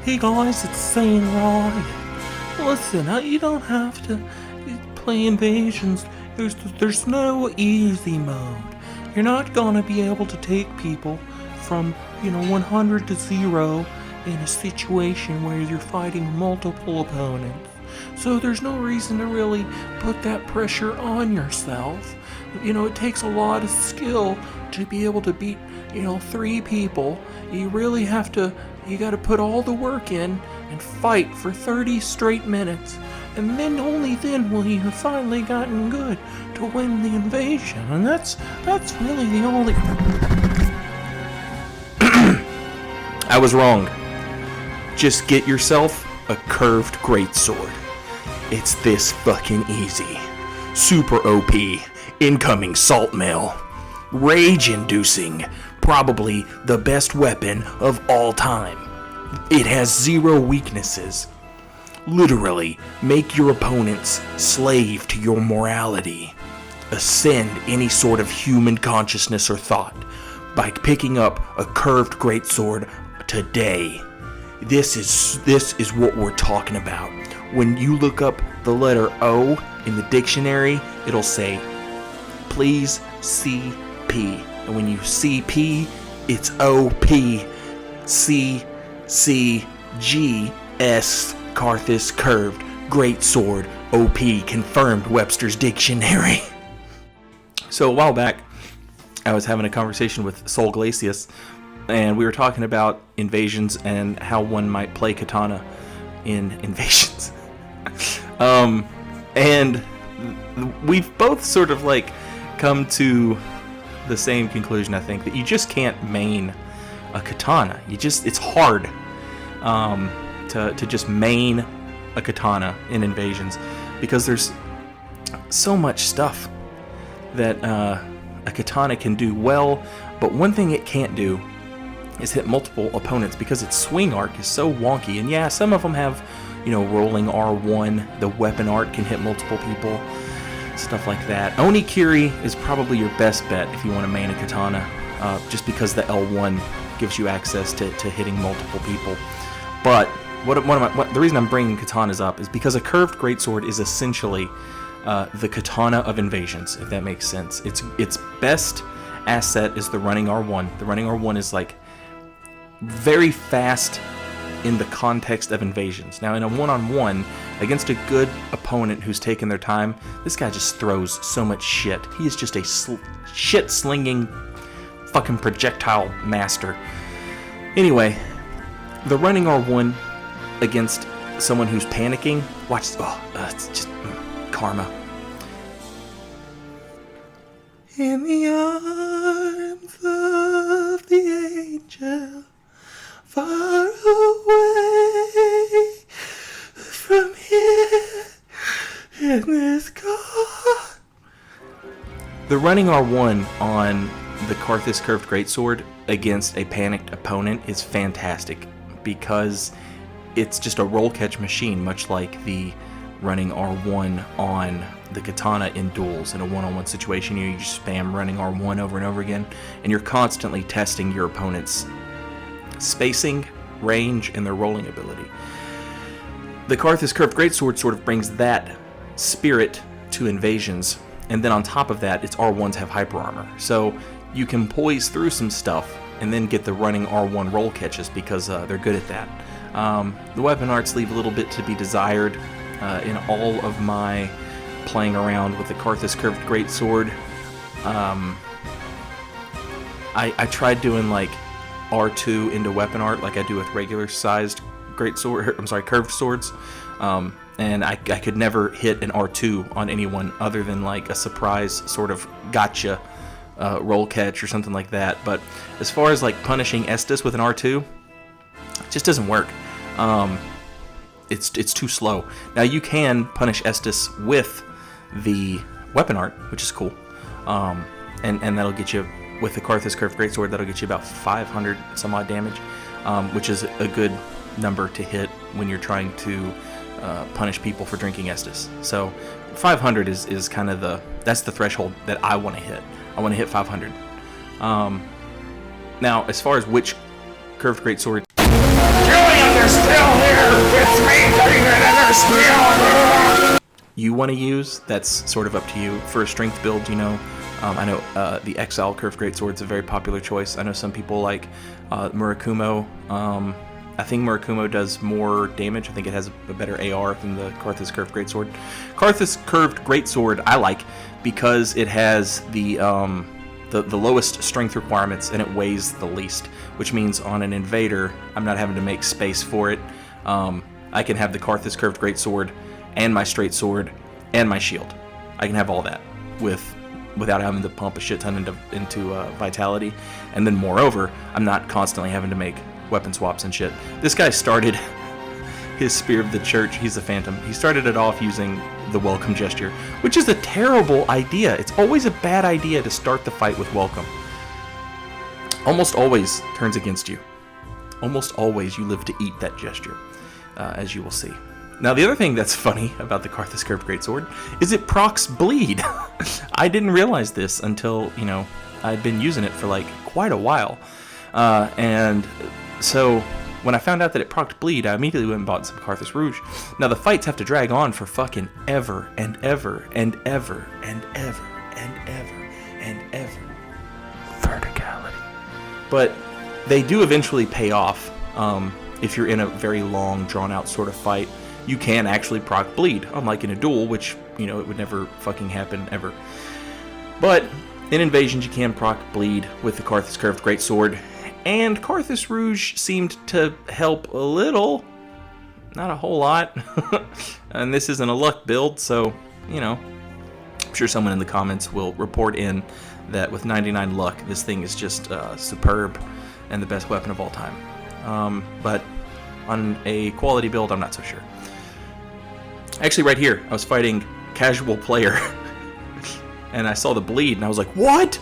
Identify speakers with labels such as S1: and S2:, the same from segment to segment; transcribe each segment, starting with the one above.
S1: Hey guys, it's Sane Ryan. Listen, you don't have to play invasions. There's no easy mode. You're not gonna be able to take people from 100 to 0 in a situation where you're fighting multiple opponents. So there's no reason to really put that pressure on yourself. It takes a lot of skill to be able to beat 3 people. You really have to. You gotta put all the work in and fight for 30 straight minutes. And then only then will you have finally gotten good to win the invasion. And that's really the only... I was wrong. Just get yourself a curved greatsword. It's this fucking easy. Super OP. Incoming salt mail. Rage-inducing. Probably the best weapon of all time. It has 0 weaknesses. Literally, make your opponents slave to your morality. Ascend any sort of human consciousness or thought by picking up a curved greatsword today. This is what we're talking about. When you look up the letter O in the dictionary, it'll say, please see P. And when you see P, it's OP. C-C-G-S, Karthus curved, greatsword, OP, confirmed Webster's dictionary. So a while back, I was having a conversation with Sol Glacius, and we were talking about invasions and how one might play Katana in invasions. And we've both sort of come to the same conclusion, I think, that you just can't main a katana. It's hard to just main a katana in invasions, because there's so much stuff that a katana can do well, but one thing it can't do is hit multiple opponents, because its swing arc is so wonky. And yeah, some of them have rolling R1, the weapon art can hit multiple people, stuff like that. Onikiri is probably your best bet if you want to main a katana, just because the L1 gives you access to hitting multiple people. But the reason I'm bringing katanas up is because a curved greatsword is essentially the katana of invasions, if that makes sense. Its best asset is the running R1. The running R1 is very fast in the context of invasions. Now, in a one-on-one against a good opponent who's taken their time, this guy just throws so much shit. He is just a shit-slinging fucking projectile master. Anyway, the running R1 against someone who's panicking, watch, it's just karma. In the arms of the angel, far away from here in this car. The running R1 on the Karthus curved greatsword against a panicked opponent is fantastic, because it's just a roll catch machine, much like the running R1 on the katana in duels. In a one-on-one situation, you just spam running R1 over and over again, and you're constantly testing your opponent's spacing, range, and their rolling ability. The Karthus curved greatsword sort of brings that spirit to invasions, and then on top of that, its R1s have hyper armor, so you can poise through some stuff and then get the running R1 roll catches, because they're good at that. The weapon arts leave a little bit to be desired. In all of my playing around with the Karthus curved greatsword, I tried doing R2 into weapon art like I do with regular sized curved swords, and I could never hit an R2 on anyone other than a surprise sort of gotcha roll catch or something like that. But as far as punishing Estus with an R2, it just doesn't work. It's too slow. Now you can punish Estus with the weapon art, which is cool, and that'll get you, with the Karthus curved greatsword, that'll get you about 500 some odd damage, which is a good number to hit when you're trying to punish people for drinking Estus. So 500 is kind of that's the threshold that I want to hit. I want to hit 500. Now, as far as which curved greatsword,
S2: still here with me, David, and they're still here.
S1: You want to use, that's sort of up to you. For a strength build, I know the Exile Curved Greatsword is a very popular choice. I know some people like Murakumo. I think Murakumo does more damage. I think it has a better AR than the Karthus Curved Greatsword. Karthus Curved Greatsword I like because it has the lowest strength requirements and it weighs the least, which means on an invader, I'm not having to make space for it. I can have the Karthus Curved Greatsword and my straight sword and my shield. I can have all that without having to pump a shit ton into vitality. And then moreover, I'm not constantly having to make weapon swaps and shit. This guy started his Spear of the Church. He's a Phantom. He started it off using the welcome gesture, which is a terrible idea. It's always a bad idea to start the fight with welcome. Almost always turns against you. Almost always you live to eat that gesture, as you will see. Now, the other thing that's funny about the Karthus Curved Greatsword is it procs bleed. I didn't realize this until, I'd been using it for like quite a while. And so when I found out that it procced bleed, I immediately went and bought some Karthus Rouge. Now, the fights have to drag on for fucking ever and ever and ever and ever and ever and ever. Verticality. But they do eventually pay off. If you're in a very long, drawn-out sort of fight, you can actually proc bleed, unlike in a duel, which, it would never fucking happen ever. But in invasions, you can proc bleed with the Karthus Curved Greatsword, and Karthus Rouge seemed to help a little, not a whole lot. And this isn't a luck build, so, I'm sure someone in the comments will report in that with 99 luck, this thing is just superb and the best weapon of all time. But on a quality build, I'm not so sure. Actually, right here, I was fighting casual player, and I saw the bleed, and I was like, what?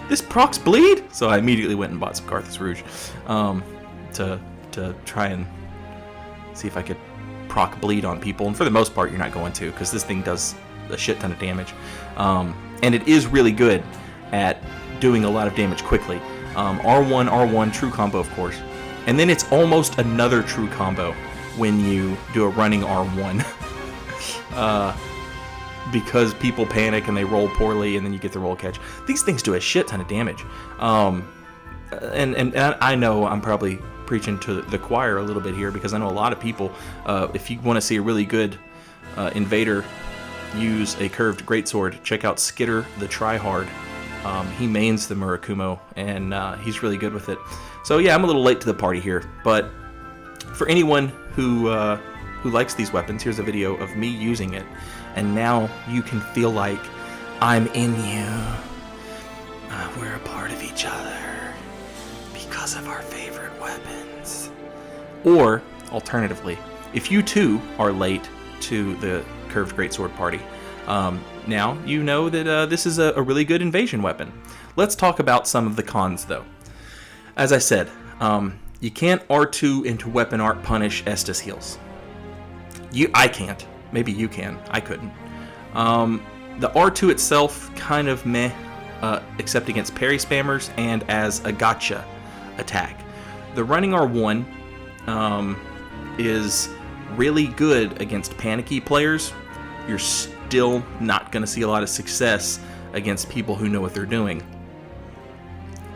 S1: This procs bleed? So I immediately went and bought some Karthus Rouge to try and see if I could proc bleed on people. And for the most part, you're not going to, because this thing does a shit ton of damage. And it is really good at doing a lot of damage quickly. R1, R1, true combo, of course. And then it's almost another true combo when you do a running R1. Because people panic and they roll poorly, and then you get the roll catch. These things do a shit ton of damage. And I know I'm probably preaching to the choir a little bit here, because I know a lot of people, if you want to see a really good invader use a curved greatsword, check out Skitter the Tryhard. He mains the Murakumo, and he's really good with it. So yeah, I'm a little late to the party here, but for anyone who likes these weapons, here's a video of me using it, and now you can feel like I'm in you. We're a part of each other because of our favorite weapons. Or, alternatively, if you too are late to the curved greatsword party, now you know that this is a really good invasion weapon. Let's talk about some of the cons, though. As I said, you can't R2 into weapon art punish Estus heals. I can't. Maybe you can. I couldn't. The R2 itself, kind of meh, except against parry spammers and as a gotcha attack. The running R1 is really good against panicky players. You're still not going to see a lot of success against people who know what they're doing.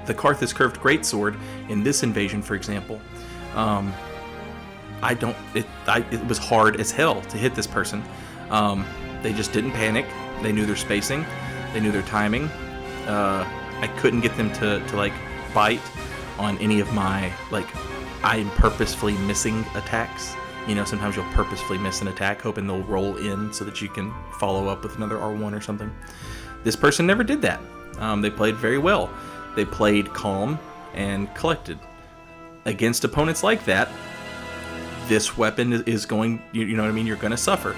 S1: The Karthus Curved Greatsword in this invasion, for example, it was hard as hell to hit this person. They just didn't panic. They knew their spacing. They knew their timing. I couldn't get them to like bite on any of my, like, I'm purposefully missing attacks. Sometimes you'll purposefully miss an attack, hoping they'll roll in so that you can follow up with another R1 or something. This person never did that. They played very well. They played calm and collected. Against opponents like that, this weapon is going, you know what I mean, you're going to suffer.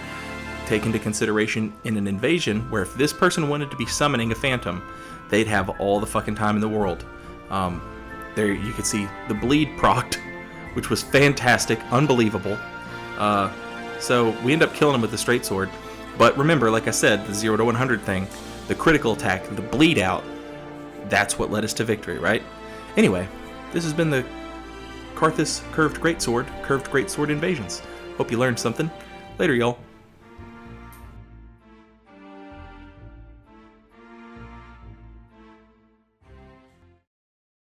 S1: Take into consideration in an invasion where if this person wanted to be summoning a phantom, they'd have all the fucking time in the world. There you could see the bleed procced, which was fantastic, unbelievable. So we end up killing him with the straight sword. But remember, like I said, the 0 to 100 thing, the critical attack, the bleed out, that's what led us to victory, right? Anyway, this has been the Karthus curved greatsword invasions. Hope you learned something. Later, y'all.